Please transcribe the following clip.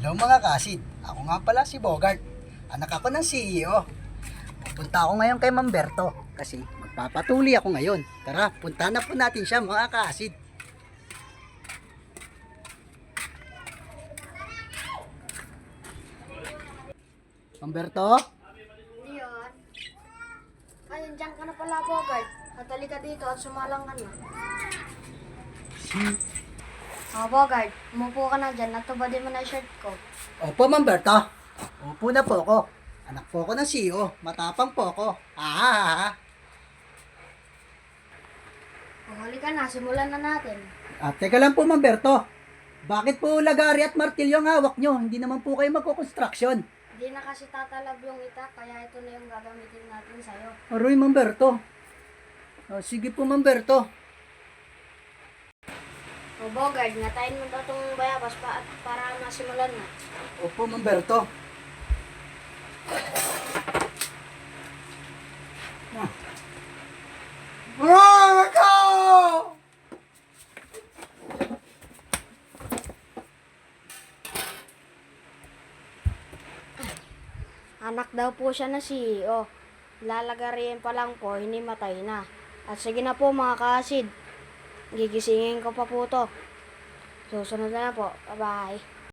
Hello mga kasid, ako nga pala si Bogart. Anak ako ng CEO. Pupunta ako ngayon kay Mamberto kasi magpapatuli ako ngayon. Tara, punta na po natin siya mga kasid. Mamberto? Yun. Ayun, dyan ka na pala, Bogart. Natali ka dito at sumalang ka na. Bogart, umupo ka na dyan. Natubadin mo na yung shirt ko. Opo Mamberto. Opo na po ako. Anak po ako ng CEO. Matapang po ako. Halika na, simulan na natin. Teka lang po Mamberto. Bakit po lagari at martilyo ang hawak nyo? Hindi naman po kayo magkukonstruksyon. Hindi na kasi tatalab yung itak, kaya ito na yung gagamitin natin sa'yo. Aroy Mamberto. Sige po Mamberto. Bogart, ngatayin mo daw itong bayabas para masimulan na. Opo Mamberto. Mamberto! Anak daw po siya na CEO. Lalagariin pa lang po, hinimatay na. At sige na po mga kasid. Gigisingin ko pa po to. Susunod na po. Bye-bye.